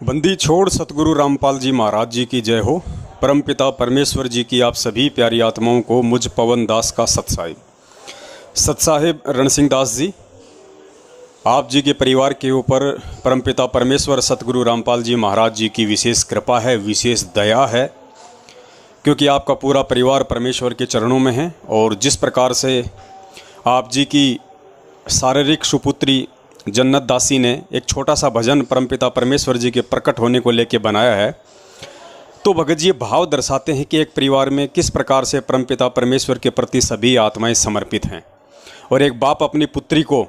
बंदी छोड़ सतगुरु रामपाल जी महाराज जी की जय हो। परमपिता परमेश्वर जी की आप सभी प्यारी आत्माओं को मुझ पवन दास का सतसाहिब रणसिंह दास जी, आप जी के परिवार के ऊपर परमपिता परमेश्वर सतगुरु रामपाल जी महाराज जी की विशेष कृपा है, विशेष दया है, क्योंकि आपका पूरा परिवार परमेश्वर के चरणों में है। और जिस प्रकार से आप जी की शारीरिक सुपुत्री जन्नत दासी ने एक छोटा सा भजन परमपिता परमेश्वर जी के प्रकट होने को लेकर बनाया है, तो भगत जी ये भाव दर्शाते हैं कि एक परिवार में किस प्रकार से परमपिता परमेश्वर के प्रति सभी आत्माएं समर्पित हैं, और एक बाप अपनी पुत्री को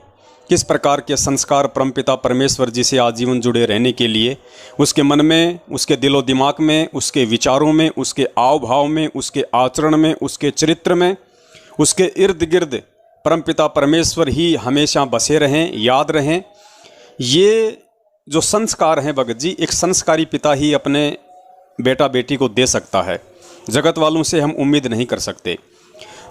किस प्रकार के संस्कार परमपिता परमेश्वर जी से आजीवन जुड़े रहने के लिए उसके मन में, उसके दिलो दिमाग में, उसके विचारों में, उसके आव भाव में, उसके आचरण में, उसके चरित्र में, उसके इर्द गिर्द परमपिता परमेश्वर ही हमेशा बसे रहें, याद रहें। ये जो संस्कार हैं भगत जी, एक संस्कारी पिता ही अपने बेटा बेटी को दे सकता है, जगत वालों से हम उम्मीद नहीं कर सकते।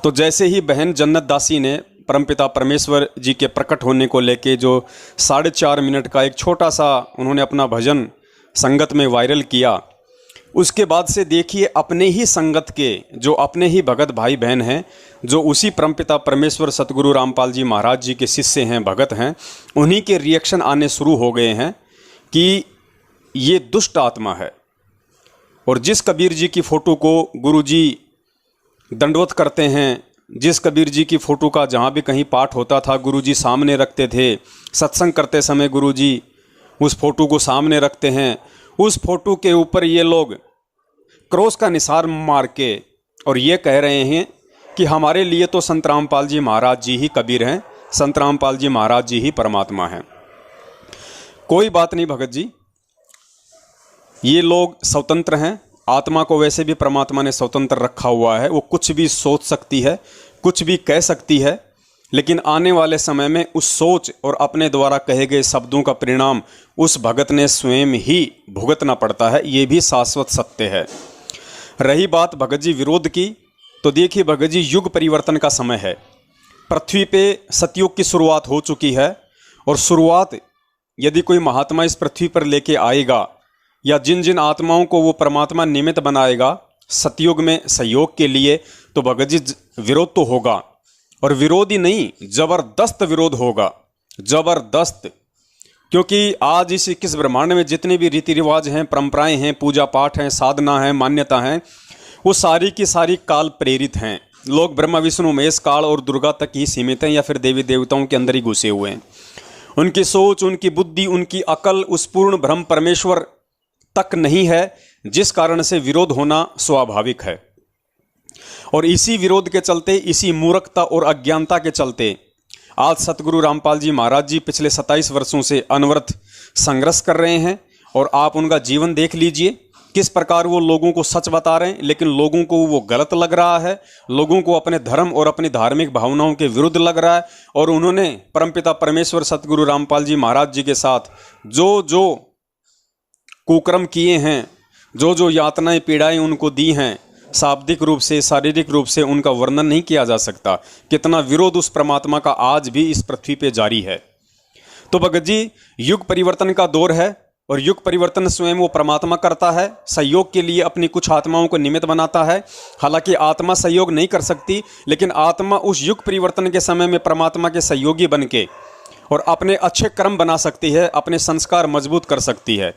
तो जैसे ही बहन जन्नत दासी ने परमपिता परमेश्वर जी के प्रकट होने को लेके जो 4.5 मिनट का एक छोटा सा उन्होंने अपना भजन संगत में वायरल किया, उसके बाद से देखिए अपने ही संगत के जो अपने ही भगत भाई बहन हैं, जो उसी परमपिता परमेश्वर सतगुरु रामपाल जी महाराज जी के शिष्य हैं, भगत हैं, उन्हीं के रिएक्शन आने शुरू हो गए हैं कि ये दुष्ट आत्मा है। और जिस कबीर जी की फ़ोटो को गुरुजी दंडवत करते हैं, जिस कबीर जी की फ़ोटो का जहाँ भी कहीं पाठ होता था गुरुजी सामने रखते थे, सत्संग करते समय गुरुजी उस फ़ोटो को सामने रखते हैं, उस फोटो के ऊपर ये लोग क्रॉस का निशान मार के और ये कह रहे हैं कि हमारे लिए तो संत रामपाल जी महाराज जी ही कबीर हैं, संत रामपाल जी महाराज जी ही परमात्मा हैं। कोई बात नहीं भगत जी, ये लोग स्वतंत्र हैं। आत्मा को वैसे भी परमात्मा ने स्वतंत्र रखा हुआ है, वो कुछ भी सोच सकती है, कुछ भी कह सकती है, लेकिन आने वाले समय में उस सोच और अपने द्वारा कहे गए शब्दों का परिणाम उस भगत ने स्वयं ही भुगतना पड़ता है, ये भी शाश्वत सत्य है। रही बात भगत जी विरोध की, तो देखिए भगत जी युग परिवर्तन का समय है। पृथ्वी पे सतयुग की शुरुआत हो चुकी है, और शुरुआत यदि कोई महात्मा इस पृथ्वी पर लेके आएगा या जिन जिन आत्माओं को वो परमात्मा निमित्त बनाएगा सतयुग में सहयोग के लिए, तो भगत जी विरोध तो होगा, और विरोध ही नहीं, जबरदस्त विरोध होगा, जबरदस्त। क्योंकि आज इस 21 ब्रह्मांड में जितने भी रीति रिवाज हैं, परंपराएं हैं, पूजा पाठ हैं, साधना है, मान्यता हैं, वो सारी की सारी काल प्रेरित हैं। लोग ब्रह्मा विष्णु महेश काल और दुर्गा तक ही सीमित हैं, या फिर देवी देवताओं के अंदर ही घुसे हुए हैं। उनकी सोच, उनकी बुद्धि, उनकी अकल उस पूर्ण ब्रह्म परमेश्वर तक नहीं है, जिस कारण से विरोध होना स्वाभाविक है। और इसी विरोध के चलते, इसी मूर्खता और अज्ञानता के चलते आज सतगुरु रामपाल जी महाराज जी पिछले 27 वर्षों से अनवरत संघर्ष कर रहे हैं। और आप उनका जीवन देख लीजिए, किस प्रकार वो लोगों को सच बता रहे हैं, लेकिन लोगों को वो गलत लग रहा है, लोगों को अपने धर्म और अपनी धार्मिक भावनाओं के विरुद्ध लग रहा है। और उन्होंने परमपिता परमेश्वर सतगुरु रामपाल जी महाराज जी के साथ जो जो कुकर्म किए हैं, जो जो यातनाएं पीड़ाएं उनको दी हैं, शाब्दिक रूप से, शारीरिक रूप से उनका वर्णन नहीं किया जा सकता। कितना विरोध उस परमात्मा का आज भी इस पृथ्वी पे जारी है। तो भगत जी युग परिवर्तन का दौर है, और युग परिवर्तन स्वयं वो परमात्मा करता है, सहयोग के लिए अपनी कुछ आत्माओं को निमित्त बनाता है। हालांकि आत्मा सहयोग नहीं कर सकती, लेकिन आत्मा उस युग परिवर्तन के समय में परमात्मा के सहयोगी बन के और अपने अच्छे कर्म बना सकती है, अपने संस्कार मजबूत कर सकती है।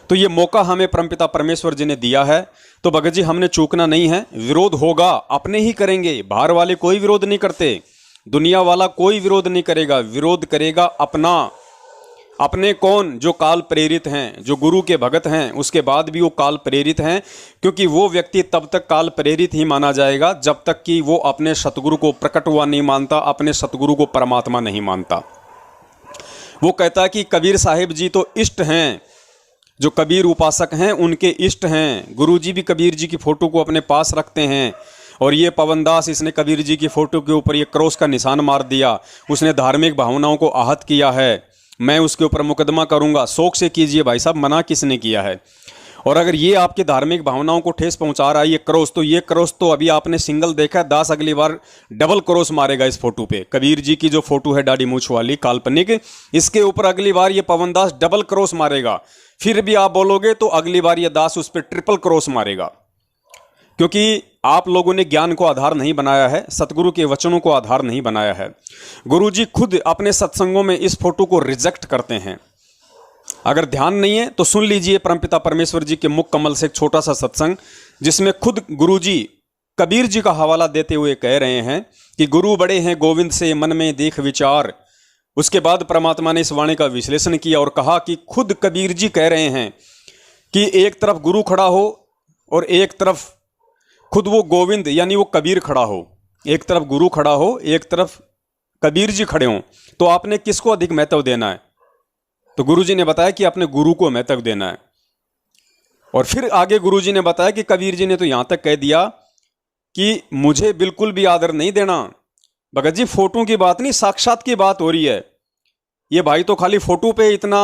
तो ये मौका हमें परमपिता परमेश्वर जी ने दिया है, तो भगत जी हमने चूकना नहीं है। विरोध होगा, अपने ही करेंगे, बाहर वाले कोई विरोध नहीं करते, दुनिया वाला कोई विरोध नहीं करेगा, विरोध करेगा अपना। अपने कौन? जो काल प्रेरित हैं, जो गुरु के भगत हैं, उसके बाद भी वो काल प्रेरित हैं, क्योंकि वो व्यक्ति तब तक काल प्रेरित ही माना जाएगा जब तक कि वो अपने सतगुरु को प्रकट हुआ नहीं मानता, अपने सतगुरु को परमात्मा नहीं मानता। वो कहता है कि कबीर साहिब जी तो इष्ट हैं, जो कबीर उपासक हैं उनके इष्ट हैं। गुरुजी भी कबीर जी की फ़ोटो को अपने पास रखते हैं, और ये पवनदास, इसने कबीर जी की फ़ोटो के ऊपर ये क्रॉस का निशान मार दिया, उसने धार्मिक भावनाओं को आहत किया है, मैं उसके ऊपर मुकदमा करूंगा। शौक से कीजिए भाई साहब, मना किसने किया है? और अगर ये आपकी धार्मिक भावनाओं को ठेस पहुंचा रहा है ये क्रॉस, तो ये क्रॉस तो अभी आपने सिंगल देखा है, 10 अगली बार डबल क्रॉस मारेगा इस फोटो पे। कबीर जी की जो फोटो है दाढ़ी मूछ वाली काल्पनिक, इसके ऊपर अगली बार ये पवन दास डबल क्रॉस मारेगा। फिर भी आप बोलोगे तो अगली बार ये दास उस पर ट्रिपल क्रॉस मारेगा, क्योंकि आप लोगों ने ज्ञान को आधार नहीं बनाया है, सतगुरु के वचनों को आधार नहीं बनाया है। गुरु जी खुद अपने सत्संगों में इस फोटो को रिजेक्ट करते हैं। अगर ध्यान नहीं है तो सुन लीजिए परमपिता परमेश्वर जी के मुख कमल से एक छोटा सा सत्संग, जिसमें खुद गुरु जी कबीर जी का हवाला देते हुए कह रहे हैं कि गुरु बड़े हैं गोविंद से मन में देख विचार। उसके बाद परमात्मा ने इस वाणी का विश्लेषण किया और कहा कि खुद कबीर जी कह रहे हैं कि एक तरफ गुरु खड़ा हो और एक तरफ खुद वो गोविंद यानी वो कबीर खड़ा हो। एक तरफ गुरु खड़ा हो, एक तरफ कबीर जी खड़े हों, तो आपने किसको अधिक महत्व देना है? तो गुरुजी ने बताया कि आपने गुरु को महत्व देना है। और फिर आगे गुरुजी ने बताया कि कबीर जी ने तो यहां तक कह दिया कि मुझे बिल्कुल भी आदर नहीं देना। भगत जी फोटो की बात नहीं, साक्षात की बात हो रही है। ये भाई तो खाली फोटो पे इतना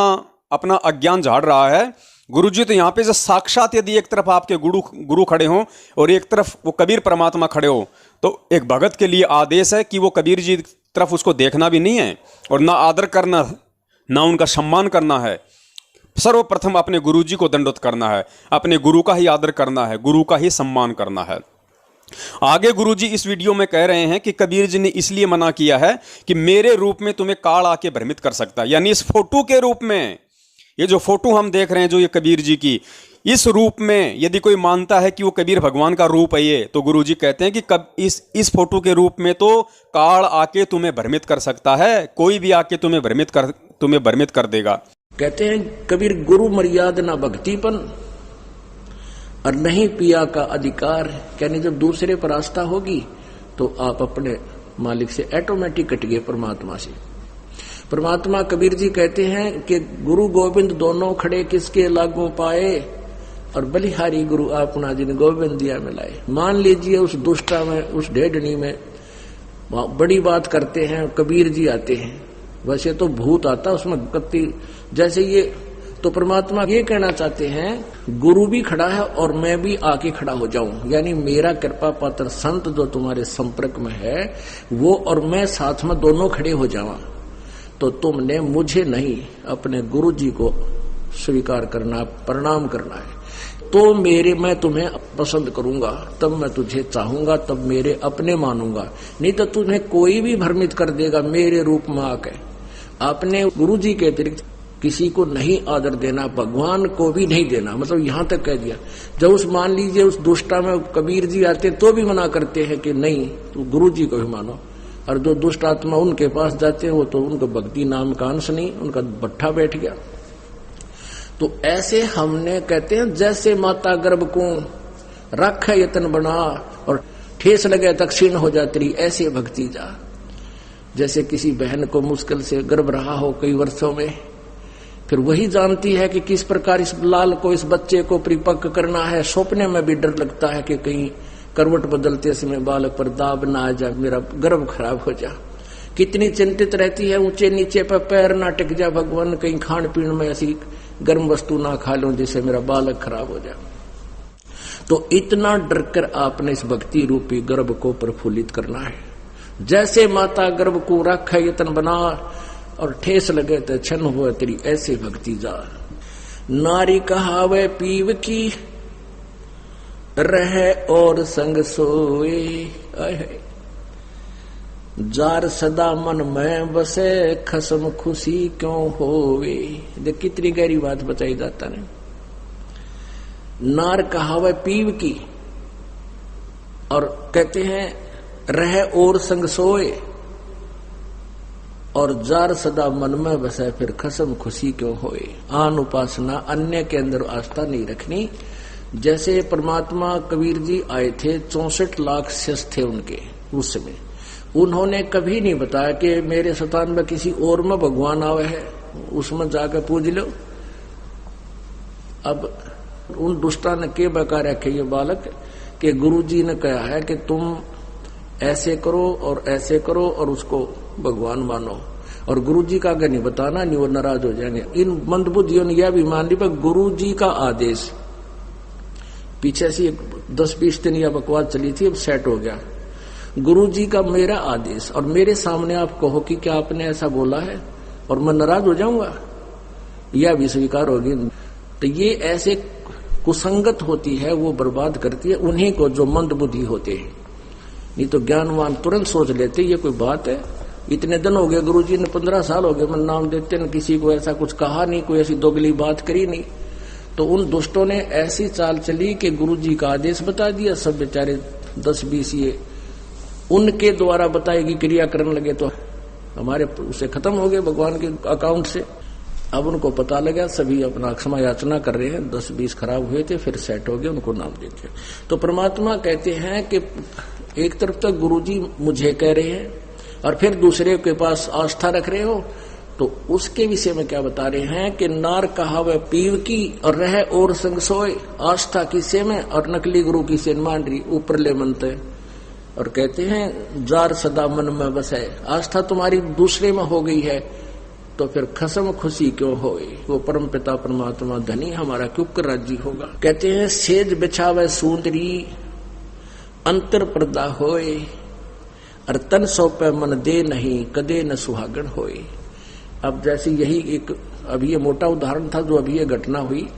अपना अज्ञान झाड़ रहा है। गुरुजी तो यहां पे जो साक्षात, यदि एक तरफ आपके गुरु खड़े हों और एक तरफ वो कबीर परमात्मा खड़े हो, तो एक भगत के लिए आदेश है कि वो कबीर जी की तरफ उसको देखना भी नहीं है और ना आदर करना, ना उनका सम्मान करना है। सर्वप्रथम अपने गुरु जी को दंडवत करना है, अपने गुरु का ही आदर करना है, गुरु का ही सम्मान करना है। आगे गुरु जी इस वीडियो में कह रहे हैं कि कबीर जी ने इसलिए मना किया है कि मेरे रूप में तुम्हें काल आके भ्रमित कर सकता है। यानी इस फोटो के रूप में, ये जो फोटो हम देख रहे हैं जो ये कबीर जी की, इस रूप में यदि कोई मानता है कि वो कबीर भगवान का रूप है ये, तो गुरुजी कहते हैं कि इस फोटो के रूप में तो काल आके तुम्हें भ्रमित कर सकता है, कोई भी आके तुम्हें भ्रमित कर देगा। कहते हैं कबीर गुरु मर्यादा ना भक्तिपन और नहीं पिया का अधिकार। कहने जब दूसरे पर आस्था होगी तो आप अपने मालिक से ऑटोमेटिक कट गए परमात्मा से। परमात्मा कबीर जी कहते हैं कि गुरु गोविंद दोनों खड़े किसके लागू पाए, और बलिहारी गुरु अपना जिन गोविंद दिया मिलाए। मान लीजिए उस दुष्टा में, उस ढेडनी में बड़ी बात करते हैं, कबीर जी आते हैं, वैसे तो भूत आता उसमें कत्ती जैसे ये, तो परमात्मा ये कहना चाहते हैं गुरु भी खड़ा है और मैं भी आके खड़ा हो जाऊं, यानी मेरा कृपा पात्र संत जो तुम्हारे संपर्क में है वो और मैं साथ में दोनों खड़े हो जावा, तो तुमने मुझे नहीं अपने गुरु जी को स्वीकार करना, प्रणाम करना है। तो मैं तुम्हें पसंद करूंगा, तब मैं तुझे चाहूंगा, तब मेरे अपने मानूंगा। नहीं तो तुम्हें कोई भी भ्रमित कर देगा मेरे रूप में आके। आपने गुरु जी के अतिरिक्त किसी को नहीं आदर देना, भगवान को भी नहीं देना, मतलब यहां तक कह दिया। जब उस मान लीजिए उस दुष्टा में कबीर जी आते तो भी मना करते हैं कि नहीं तो गुरु जी को भी मानो, और जो दुष्ट आत्मा उनके पास जाते हैं वो तो उनका भक्ति नाम का अंश नहीं, उनका भट्ठा बैठ गया। तो ऐसे हमने कहते हैं जैसे माता गर्भ को रख यतन बना और ठेस लगे दक्षिण हो जा तेरी, ऐसे भक्ति जा। जैसे किसी बहन को मुश्किल से गर्भ रहा हो कई वर्षों में, फिर वही जानती है कि किस प्रकार इस लाल को, इस बच्चे को परिपक्व करना है। सपने में भी डर लगता है कि कहीं करवट बदलते समय बालक पर दाब ना आ जा, मेरा गर्भ खराब हो जा। कितनी चिंतित रहती है, ऊंचे नीचे पर पैर ना टिक जा, भगवान कहीं खान पीन में ऐसी गर्म वस्तु ना खा लूं जिससे मेरा बालक खराब हो जाए। तो इतना डरकर आपने इस भक्ति रूपी गर्भ को प्रफुल्लित करना है। जैसे माता गर्भ को रख यतन बना और ठेस लगे तो छन हुआ तेरी, ऐसे भक्ति जा। नारी कहावे पीव की रहे और संग सोए, जार सदा मन में बसे खसम खुशी क्यों होवे। देख कितनी गहरी बात बताई जाता है। नार कहावे पीव की, और कहते हैं रहे और संग सोए, और जार सदा मन में बसे फिर खसम खुशी क्यों होए। आन उपासना, अन्य के अंदर आस्था नहीं रखनी। जैसे परमात्मा कबीर जी आए थे, 64 लाख शिष्य थे उनके उस समय, उन्होंने कभी नहीं बताया कि मेरे स्थान में किसी और में भगवान आवे है, उसमें जाकर पूज लो। अब उन दुष्टा ने के बका रखे ये बालक कि गुरु जी ने कहा है कि तुम ऐसे करो और ऐसे करो और उसको भगवान मानो, और गुरु जी का अगर नहीं बताना नहीं वो नाराज हो जाएंगे। इन मंदबुद्धियों ने यह भी मान ली पर गुरु जी का आदेश, पीछे से 10-20 दिन यह बकवास चली थी, अब सेट हो गया। गुरुजी का मेरा आदेश और मेरे सामने आप कहो कि क्या आपने ऐसा बोला है और मैं नाराज हो जाऊंगा, यह भी स्वीकार होगी। तो ये ऐसे कुसंगत होती है, वो बर्बाद करती है उन्हीं को जो मंद बुद्धि होते हैं। नहीं तो ज्ञानवान तुरंत सोच लेते ये कोई बात है, इतने दिन हो गए गुरुजी ने, 15 साल हो गए मैं नाम देते न किसी को ऐसा कुछ कहा नहीं, कोई ऐसी दोगली बात करी नहीं। तो उन दुष्टों ने ऐसी चाल चली कि गुरुजी का आदेश बता दिया, सब बेचारे 10-20 ये उनके द्वारा बताएगी क्रिया करने लगे, तो हमारे उसे खत्म हो गए भगवान के अकाउंट से। अब उनको पता लगा, सभी अपना क्षमा याचना कर रहे हैं, 10-20 खराब हुए थे फिर सेट हो गए, उनको नाम दे दिया। तो परमात्मा कहते हैं कि एक तरफ तक गुरुजी मुझे कह रहे हैं और फिर दूसरे के पास आस्था रख रहे हो, तो उसके विषय में क्या बता रहे हैं कि नार कहावे पीव की और रहे और संग सोए, आस्था किसे में और नकली गुरु की से मान रही ऊपर ले मनते। और कहते हैं जार सदा मन में बसे, आस्था तुम्हारी दूसरे में हो गई है तो फिर खसम खुशी क्यों होए, वो परम पिता परमात्मा धनी हमारा क्यों कर राजी होगा। कहते हैं सेज बिछावे सुंदरी अंतर पर्दा होए और तन सौंपे मन दे नहीं कदे न सुहागण होए। अब जैसे यही एक अभी ये मोटा उदाहरण था जो अभी ये घटना हुई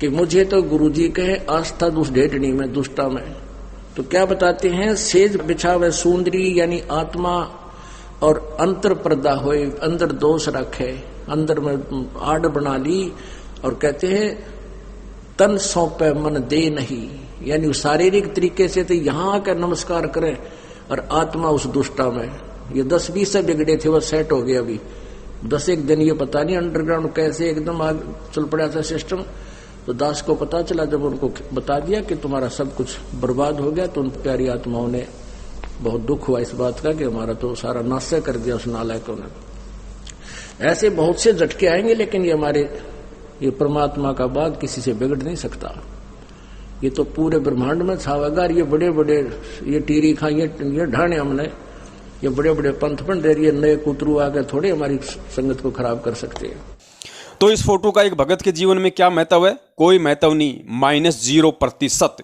कि मुझे तो गुरुजी कहे आस्था दुष्ट ढेटनी में दुष्टा में, तो क्या बताते हैं सेज बिछावे सुंदरी यानी आत्मा और अंतर पर्दा होए, अंदर दोष रखे, अंदर में आड़ बना ली। और कहते हैं तन सौंपे मन दे नहीं, यानी शारीरिक तरीके से तो यहाँ आकर नमस्कार करें और आत्मा उस दुष्टा में। ये 10-20 से बिगड़े थे, वो सेट हो गए अभी 10-1 दिन, ये पता नहीं अंडरग्राउंड कैसे एकदम आग चल पड़ा था सिस्टम। तो दास को पता चला, जब उनको बता दिया कि तुम्हारा सब कुछ बर्बाद हो गया, तो उन प्यारी आत्माओं ने बहुत दुख हुआ इस बात का कि हमारा तो सारा नाश कर दिया उस नालायकों ने। ऐसे बहुत से झटके आएंगे, लेकिन ये हमारे ये परमात्मा का बाग किसी से बिगड़ नहीं सकता। ये तो पूरे ब्रह्मांड में छावेगा। ये बड़े बड़े ये टीरी खा ये ढाने हमने, ये बड़े बड़े पंथ बन दे रही है, नए कुतरू आगे थोड़े हमारी संगत को खराब कर सकते हैं। तो इस फोटो का एक भगत के जीवन में क्या महत्व है? कोई महत्व नहीं, -0%।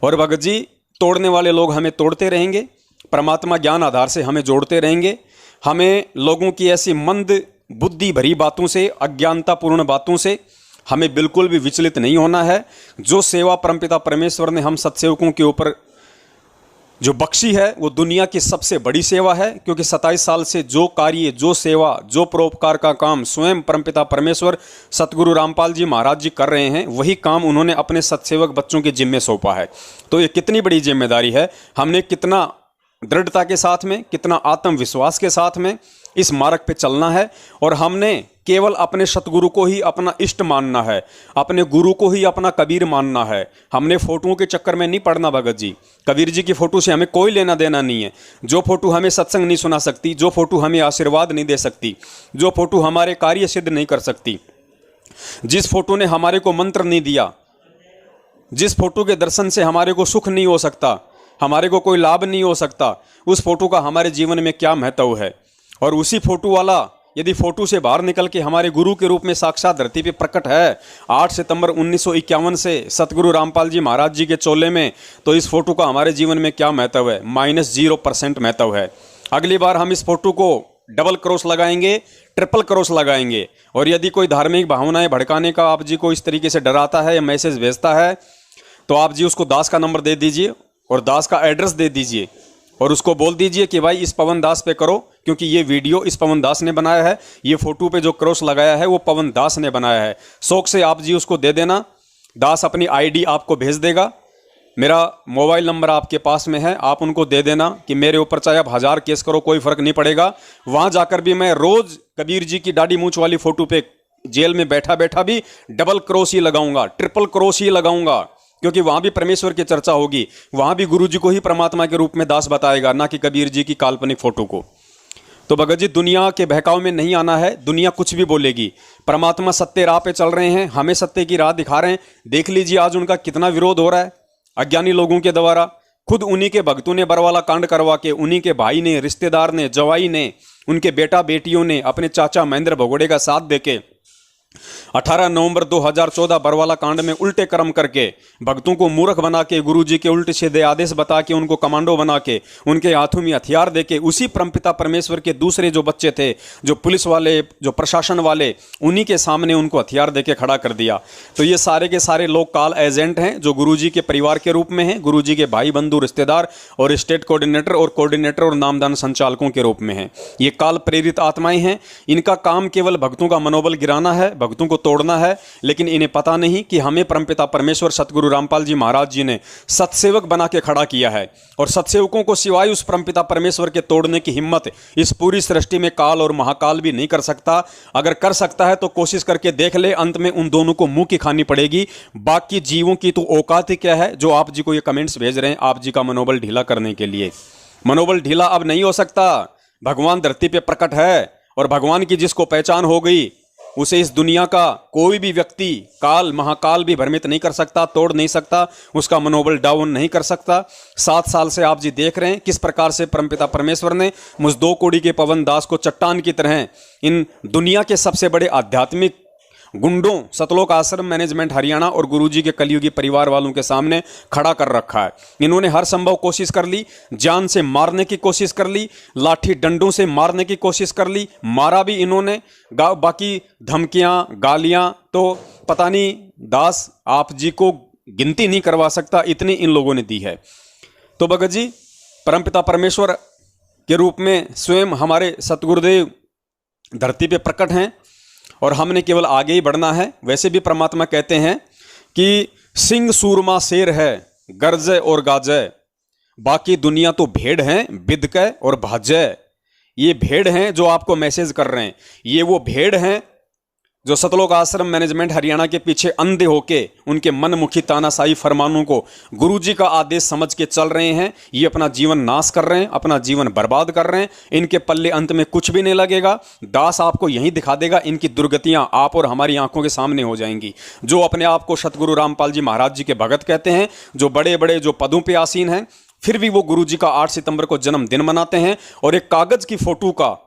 और भगत जी तोड़ने वाले लोग हमें तोड़ते रहेंगे, परमात्मा ज्ञान आधार से हमें जोड़ते रहेंगे। हमें लोगों की ऐसी मंद बुद्धि भरी बातों से, अज्ञानतापूर्ण बातों से हमें बिल्कुल भी विचलित नहीं होना है। जो सेवा परमपिता परमेश्वर ने हम सत्सेवकों के ऊपर जो बख्शी है वो दुनिया की सबसे बड़ी सेवा है, क्योंकि 27 साल से जो कार्य, जो सेवा, जो परोपकार का काम स्वयं परमपिता परमेश्वर सतगुरु रामपाल जी महाराज जी कर रहे हैं, वही काम उन्होंने अपने सत्सेवक बच्चों के जिम्मे सौंपा है। तो ये कितनी बड़ी जिम्मेदारी है। हमने कितना दृढ़ता के साथ में, कितना आत्मविश्वास के साथ में इस मार्ग पे चलना है। और हमने केवल अपने सतगुरु को ही अपना इष्ट मानना है, अपने गुरु को ही अपना कबीर मानना है। हमने फोटोओं के चक्कर में नहीं पड़ना भगत जी। कबीर जी की फोटो से हमें कोई लेना देना नहीं है। जो फोटो हमें सत्संग नहीं सुना सकती, जो फोटो हमें आशीर्वाद नहीं दे सकती, जो फोटो हमारे कार्य सिद्ध नहीं कर सकती, जिस फोटो ने हमारे को मंत्र नहीं दिया, जिस फोटो के दर्शन से हमारे को सुख नहीं हो सकता, हमारे को कोई लाभ नहीं हो सकता, उस फोटो का हमारे जीवन में क्या महत्व है। और उसी फोटो वाला यदि फोटो से बाहर निकल के हमारे गुरु के रूप में साक्षात धरती पे प्रकट है 8 सितंबर 1951 से सतगुरु रामपाल जी महाराज जी के चोले में, तो इस फोटो का हमारे जीवन में क्या महत्व है? -0% महत्व है। अगली बार हम इस फोटो को डबल क्रॉस लगाएंगे, ट्रिपल क्रॉस लगाएंगे। और यदि कोई धार्मिक भावनाएं भड़काने का आप जी को इस तरीके से डराता है या मैसेज भेजता है, तो आप जी उसको दास का नंबर दे दीजिए और दास का एड्रेस दे दीजिए और उसको बोल दीजिए कि भाई इस पवन दास पे करो, क्योंकि ये वीडियो इस पवन दास ने बनाया है, ये फोटो पे जो क्रॉस लगाया है वो पवन दास ने बनाया है। शौक से आप जी उसको दे देना। दास अपनी आईडी आपको भेज देगा, मेरा मोबाइल नंबर आपके पास में है, आप उनको दे देना कि मेरे ऊपर चाहे आप 1000 केस करो, कोई फर्क नहीं पड़ेगा। वहां जाकर भी मैं रोज कबीर जी की दाढ़ी मूंछ वाली फोटो पे जेल में बैठा बैठा भी डबल क्रॉस ही लगाऊंगा, ट्रिपल क्रॉस ही लगाऊंगा, क्योंकि वहां भी परमेश्वर की चर्चा होगी, वहां भी गुरु जी को ही परमात्मा के रूप में दास बताएगा, ना कि कबीर जी की काल्पनिक फोटो को। तो भगत जी दुनिया के बहकाव में नहीं आना है। दुनिया कुछ भी बोलेगी, परमात्मा सत्य राह पे चल रहे हैं, हमें सत्य की राह दिखा रहे हैं। देख लीजिए आज उनका कितना विरोध हो रहा है अज्ञानी लोगों के द्वारा। खुद उन्हीं के भक्तों ने बरवाला कांड करवा के, उन्हीं के भाई ने, रिश्तेदार ने, जवाई ने, उनके बेटा बेटियों ने, अपने चाचा महेंद्र भगोड़े का साथ देके 18 नवंबर 2014 बरवाला कांड में उल्टे कर्म करके भक्तों को मूर्ख बना के गुरुजी के उल्टे सीधे आदेश बता के उनको कमांडो बना के उनके हाथों में हथियार देके उसी परमपिता परमेश्वर के दूसरे जो बच्चे थे, जो पुलिस वाले, जो प्रशासन वाले, उन्हीं के सामने उनको हथियार देके खड़ा कर दिया। तो ये सारे के सारे लोग काल एजेंट हैं जो गुरुजी के परिवार के रूप में हैं, गुरुजी के भाई बंधु रिश्तेदार और स्टेट कोऑर्डिनेटर और नामदान संचालकों के रूप में हैं। ये काल प्रेरित आत्माएं हैं। इनका काम केवल भक्तों का मनोबल गिराना है, भक्तों को तोड़ना है, लेकिन इन्हें पता नहीं कि हमें परमपिता परमेश्वर सतगुरु रामपाल जी महाराज जी ने सतसेवक बना के खड़ा किया है और सतसेवकों को सिवाय उस परमपिता परमेश्वर के तोड़ने की हिम्मत इस पूरी सृष्टि में काल और महाकाल भी नहीं कर सकता। अगर कर सकता है तो कोशिश करके देख ले, अंत में उन दोनों को मुंह की खानी पड़ेगी। बाकी जीवों की तो औकात ही क्या है जो आप जी को ये कमेंट्स भेज रहे हैं आप जी का मनोबल ढीला करने के लिए। मनोबल ढीला अब नहीं हो सकता। भगवान धरती पे प्रकट है और भगवान की जिसको पहचान हो गई उसे इस दुनिया का कोई भी व्यक्ति, काल महाकाल भी भ्रमित नहीं कर सकता, तोड़ नहीं सकता, उसका मनोबल डाउन नहीं कर सकता। 7 साल से आप जी देख रहे हैं किस प्रकार से परमपिता परमेश्वर ने मुझ 2 कोड़ी के पवन दास को चट्टान की तरह इन दुनिया के सबसे बड़े आध्यात्मिक गुंडों, सतलोक आश्रम मैनेजमेंट हरियाणा और गुरुजी के कलयुगी परिवार वालों के सामने खड़ा कर रखा है। इन्होंने हर संभव कोशिश कर ली, जान से मारने की कोशिश कर ली, लाठी डंडों से मारने की कोशिश कर ली, मारा भी इन्होंने। बाकी धमकियां, गालियां तो पता नहीं दास आप जी को गिनती नहीं करवा सकता, इतनी इन लोगों ने दी है। तो भगत जी परमपिता परमेश्वर के रूप में स्वयं हमारे सतगुरुदेव धरती पे प्रकट हैं और हमने केवल आगे ही बढ़ना है। वैसे भी परमात्मा कहते हैं कि सिंह सूरमा शेर है, गरजे और गाजे, बाकी दुनिया तो भेड़ है, बिदके और भाजे। ये भेड़ हैं जो आपको मैसेज कर रहे हैं, ये वो भेड़ हैं जो सतलोक आश्रम मैनेजमेंट हरियाणा के पीछे अंधे होके उनके मनमुखी तानाशाही फरमानों को गुरुजी का आदेश समझ के चल रहे हैं। ये अपना जीवन नाश कर रहे हैं, अपना जीवन बर्बाद कर रहे हैं। इनके पल्ले अंत में कुछ भी नहीं लगेगा। दास आपको यहीं दिखा देगा, इनकी दुर्गतियां आप और हमारी आंखों के सामने हो जाएंगी। जो अपने आप को सतगुरु रामपाल जी महाराज जी के भगत कहते हैं, जो बड़े बड़े जो पदों पर आसीन हैं, फिर भी वो गुरुजी का 8 सितंबर को जन्मदिन मनाते हैं और एक कागज की फोटो का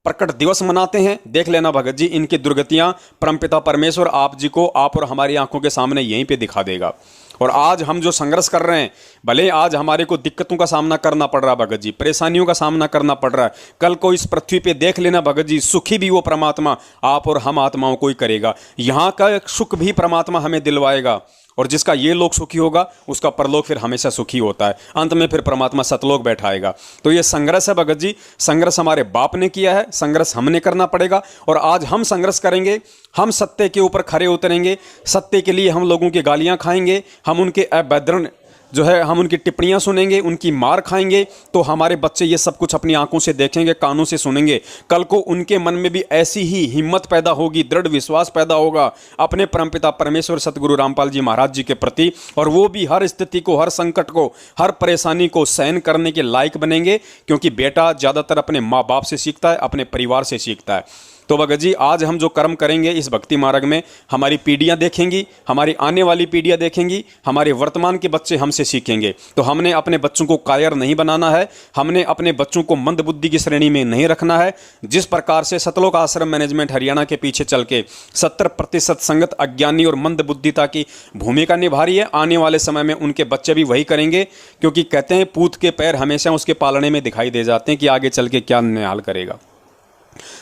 प्रकट दिवस मनाते हैं। देख लेना भगत जी, इनकी दुर्गतियां परमपिता परमेश्वर आप जी को, आप और हमारी आंखों के सामने यहीं पे दिखा देगा। और आज हम जो संघर्ष कर रहे हैं, भले आज हमारे को दिक्कतों का सामना करना पड़ रहा है भगत जी, परेशानियों का सामना करना पड़ रहा है, कल को इस पृथ्वी पे देख लेना भगत जी, सुखी भी वो परमात्मा आप और हम आत्माओं को ही करेगा। यहाँ का सुख भी परमात्मा हमें दिलवाएगा और जिसका ये लोक सुखी होगा उसका परलोक फिर हमेशा सुखी होता है। अंत में फिर परमात्मा सतलोक बैठाएगा। तो ये संघर्ष है भगत जी, संघर्ष हमारे बाप ने किया है, संघर्ष हमने करना पड़ेगा और आज हम संघर्ष करेंगे। हम सत्य के ऊपर खरे उतरेंगे, सत्य के लिए हम लोगों की गालियां खाएंगे, हम उनके अभद्र जो है हम उनकी टिप्पणियां सुनेंगे, उनकी मार खाएंगे, तो हमारे बच्चे ये सब कुछ अपनी आंखों से देखेंगे, कानों से सुनेंगे। कल को उनके मन में भी ऐसी ही हिम्मत पैदा होगी, दृढ़ विश्वास पैदा होगा अपने परमपिता परमेश्वर सतगुरु रामपाल जी महाराज जी के प्रति, और वो भी हर स्थिति को, हर संकट को, हर परेशानी को सहन करने के लायक बनेंगे। क्योंकि बेटा ज़्यादातर अपने माँ बाप से सीखता है, अपने परिवार से सीखता है। तो भगत जी आज हम जो कर्म करेंगे इस भक्ति मार्ग में, हमारी पीढ़ियां देखेंगी, हमारी आने वाली पीढ़ियां देखेंगी, हमारे वर्तमान के बच्चे हमसे सीखेंगे। तो हमने अपने बच्चों को कायर नहीं बनाना है, हमने अपने बच्चों को मंद बुद्धि की श्रेणी में नहीं रखना है। जिस प्रकार से सतलोक आश्रम मैनेजमेंट हरियाणा के पीछे चल के 70% संगत अज्ञानी और मंद बुद्धिता की भूमिका निभा रही है, आने वाले समय में उनके बच्चे भी वही करेंगे। क्योंकि कहते हैं पूत के पैर हमेशा उसके पालने में दिखाई दे जाते हैं कि आगे चल के क्या निहाल करेगा।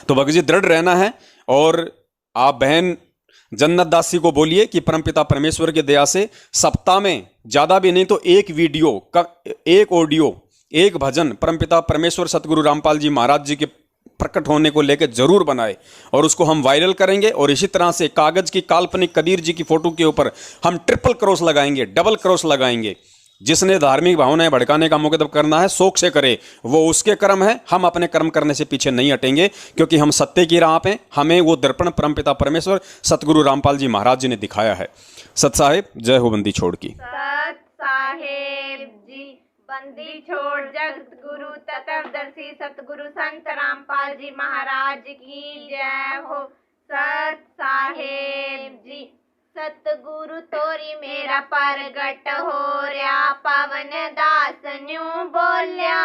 तो भगत जी दृढ़ रहना है। और आप बहन जन्नत दासी को बोलिए कि परमपिता परमेश्वर की दया से सप्ताह में ज़्यादा भी नहीं तो एक वीडियो का, एक ऑडियो, एक भजन परमपिता परमेश्वर सतगुरु रामपाल जी महाराज जी के प्रकट होने को लेकर जरूर बनाए और उसको हम वायरल करेंगे। और इसी तरह से कागज की काल्पनिक कबीर जी की फोटो के ऊपर हम ट्रिपल क्रॉस लगाएंगे, डबल क्रॉस लगाएंगे। जिसने धार्मिक भावनाएं भड़काने का मुकदम करना है शौक से करे, वो उसके कर्म है। हम अपने कर्म करने से पीछे नहीं हटेंगे क्योंकि हम सत्य की राह पे, हमें वो दर्पण परमपिता परमेश्वर सतगुरु रामपाल जी महाराज जी ने दिखाया है। सत साहेब जय हो बंदी छोड़ की। सत साहेब जी बंदी छोड़ जगत गुरु तत्वदर्शी सतगुरु संत रामपाल जी महाराज की जय हो। सत साहेब जी सतगुरु तोरी मेरा परगट हो रहा, पवन दास न्यू बोलिया।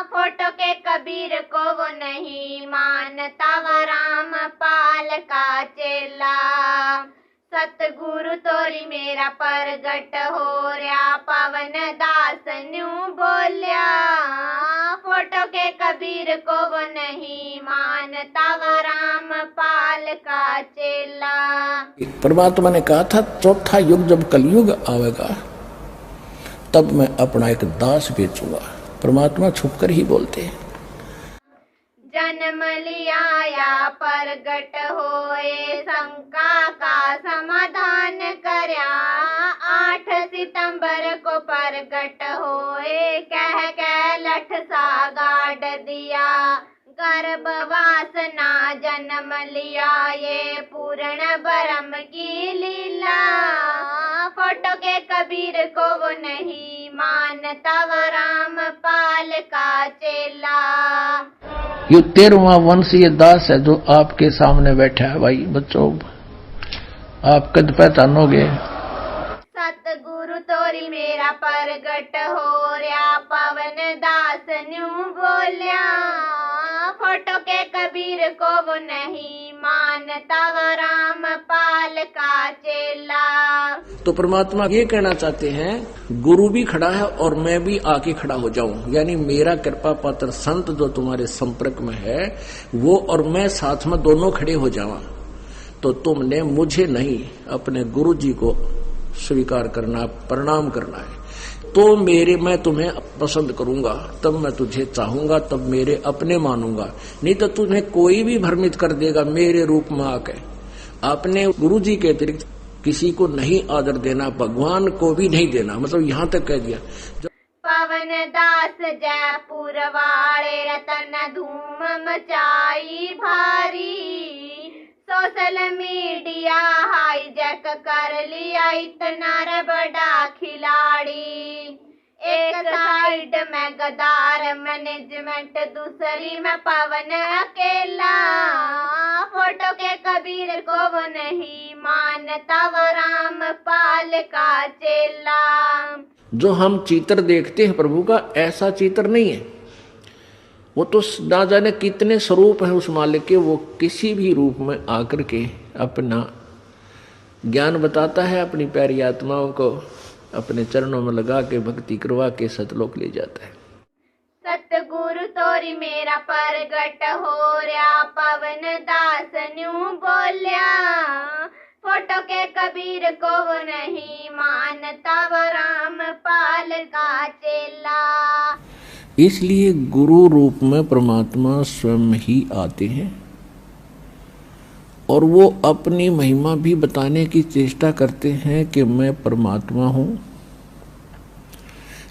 फोटो के कबीर को वो नहीं मानता, वो रामपाल का चेला। सतगुरु तोरी मेरा परगट हो रहा, पवन दास न्यू बोलिया। फोटो के कबीर को वो नहीं मानता, वो रामपाल का चेला। परमात्मा ने कहा था चौथा युग जब कलयुग आवेगा तब मैं अपना एक दास बेचूंगा। परमात्मा छुपकर ही बोलते हैं। जन्म लिया या परगट होए, शंका का समाधान करया। 8 सितंबर को परगट होए, कह लठ सा गाड़ दिया। गर्भवासना जन्म लिया, ये पूर्ण ब्रह्म की लीला। फोटो के कबीर को वो नहीं मानता, वो रामपाल का चेला। ये 13वां वंश ये दास है जो आपके सामने बैठा है। भाई बच्चों, आप कद पहचानोगे? सतगुरु तोरी मेरा परगट हो रहा, पवन दास न्यू बोलिया। फोटो के कबीर को वो नहीं मानता, वो रामपाल का चेला। तो परमात्मा ये कहना चाहते हैं, गुरु भी खड़ा है और मैं भी आके खड़ा हो जाऊं। यानी मेरा कृपा पात्र संत जो तुम्हारे संपर्क में है वो और मैं साथ में दोनों खड़े हो जावा। तो तुमने मुझे नहीं अपने गुरु जी को स्वीकार करना, प्रणाम करना है। तो मैं तुम्हें पसंद करूंगा, तब मैं तुझे चाहूंगा, तब मेरे अपने मानूंगा। नहीं तो तुम्हें कोई भी भ्रमित कर देगा मेरे रूप में आके। आपने गुरु जी के अतिरिक्त किसी को नहीं आदर देना, भगवान को भी नहीं देना। मतलब यहाँ तक कह दिया। पवन दास जयपुर वाले रतन धूम मचाई भारी। सोशल मीडिया हाईजैक कर लिया इतना बड़ा खिलाड़ी। एक साइड में गदार मैनेजमेंट, दूसरी में पवन अकेला। फोटो के कबीर को वो नहीं मानता, वो रामपाल का चेला। जो हम चित्र देखते हैं प्रभु का, ऐसा चित्र नहीं है। वो तो ना जाने कितने स्वरूप हैं उस मालिक के। वो किसी भी रूप में आकर के अपना ज्ञान बताता है, अपनी प्यारी आत्माओं को अपने चरणों में लगा के भक्ति करवा के सतलोक ले जाता है। सतगुरु तोरी मेरा परगट हो रहा, पवन दास न्यू बोलिया। फोटो के कबीर को वो नहीं मानता, वो रामपाल का चेला। इसलिए गुरु रूप में परमात्मा स्वयं ही आते हैं और वो अपनी महिमा भी बताने की चेष्टा करते हैं कि मैं परमात्मा हूँ।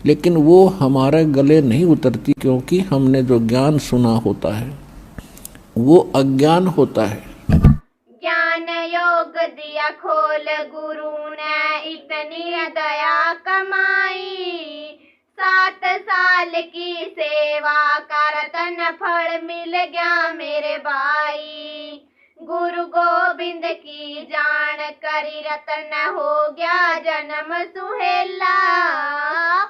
लेकिन वो हमारे गले नहीं उतरती, क्योंकि हमने जो ज्ञान सुना होता है वो अज्ञान होता है। ज्ञान योग दिया खोल गुरु ने, इतनी दया कमाई। 7 साल की सेवा करतन फल मिल गया मेरे भाई। गुरु गोविंद की जान करी रतन हो गया जन्म सुहेला।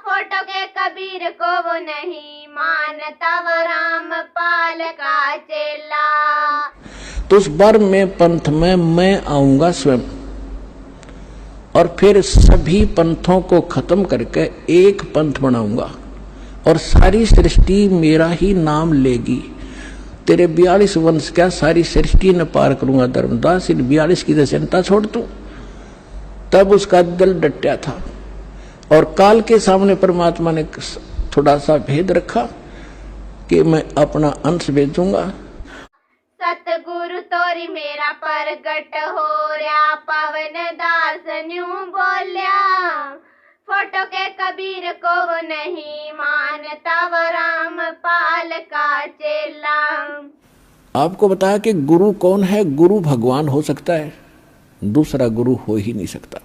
फोटो के कबीर को वो नहीं मानता, वो रामपाल का चेला। तो उस बार में पंथ में मैं आऊंगा स्वयं और फिर सभी पंथों को खत्म करके एक पंथ बनाऊंगा और सारी सृष्टि मेरा ही नाम लेगी। तेरे 42 वंश क्या सारी सृष्टि न पार करूंगा धर्मदास, इन 42 की तो चिंता छोड़ तू। तब उसका दिल डटा था और काल के सामने परमात्मा ने थोड़ा सा भेद रखा कि मैं अपना अंश भेजूंगा। सतगुरु तोरी मेरा परगट हो रहा, पवन दास न्यू बोलिया। फोटो के कबीर को वो नहीं मानता, वो रामपाल का चेला। आपको बताया कि गुरु कौन है। गुरु भगवान हो सकता है, दूसरा गुरु हो ही नहीं सकता।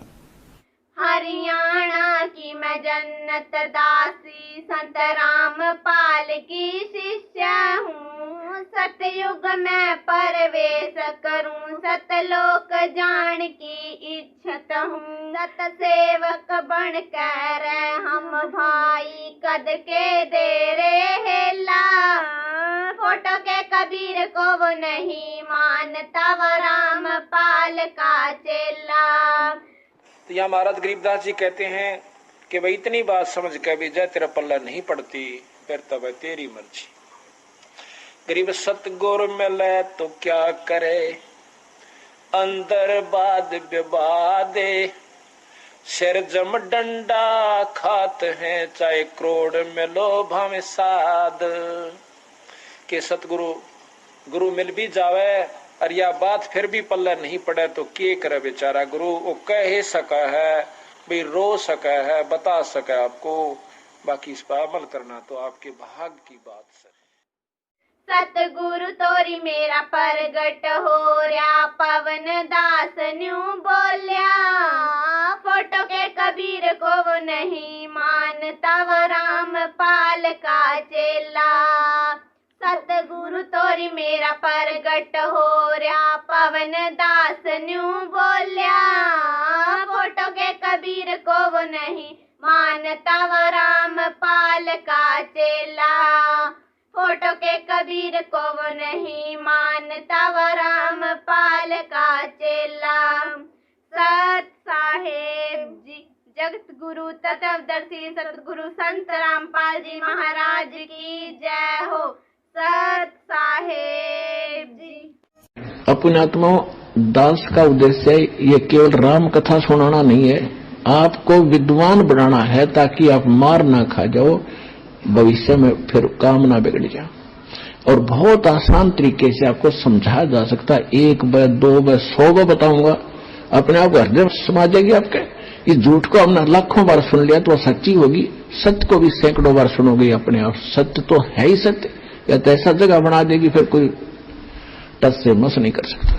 हरियाणा की मैं जन्नत दासी, संत रामपाल की शिष्या हूँ। सतयुग में प्रवेश करूं, सतलोक जान की इच्छत हूँ। सत सेवक बन कर हम भाई, कद के दे रे हेला। फोटो के कबीर को वो नहीं मानता, वो राम पाल का चेला। तो यहाँ महाराज गरीबदास जी कहते हैं कि भाई इतनी बात समझ के भी जय तेरा पल्ला नहीं पड़ती, फिर तब है तेरी मर्जी। गरीब सतगुरु मिले तो क्या करे, अंदर बाद विवादे। सिर जम डंडा खात हैं, चाहे करोड़ मिलो भावे साध। के सतगुरु गुरु मिल भी जावे और यह बात फिर भी पल्ला नहीं पड़े तो के करे बेचारा। गुरु वो कह ही सका है, भी रो सका है, बता सका आपको, बाकी इस पर अमल करना तो आपके भाग की बात है। सतगुरु तोरी मेरा परगट हो रहा, पवन दास न्यू बोलिया। फोटो के कबीर को वो नहीं मानता, वो राम पाल का चेला। सतगुरु तोरी मेरा परगट हो रहा, पवन दास न्यू बोलिया। फोटो के कबीर को वो नहीं मानता, वो राम पाल का चेला। फोटो के कबीर को वो नहीं मानता, वो राम पाल का चेला। सत साहेब जी जगत गुरु तत्वदर्शी सतगुरु संत रामपाल जी महाराज की जय हो। सत साहेब जी। अपने आत्मा दास का उद्देश्य ये केवल राम कथा सुनाना नहीं है, आपको विद्वान बनाना है ताकि आप मार ना खा जाओ, भविष्य में फिर काम ना बिगड़ जाए। और बहुत आसान तरीके से आपको समझाया जा सकता है। 1 बार 2 बार 100 बार बताऊंगा, अपने आप हृदय समा जाएगी आपके। इस झूठ को हमने लाखों बार सुन लिया तो सच्ची होगी, सत्य को भी सैकड़ों बार सुनोगे अपने आप। सत्य तो है ही सत्य, या तो ऐसा जगह बना देगी फिर कोई टस से मस नहीं कर सकता।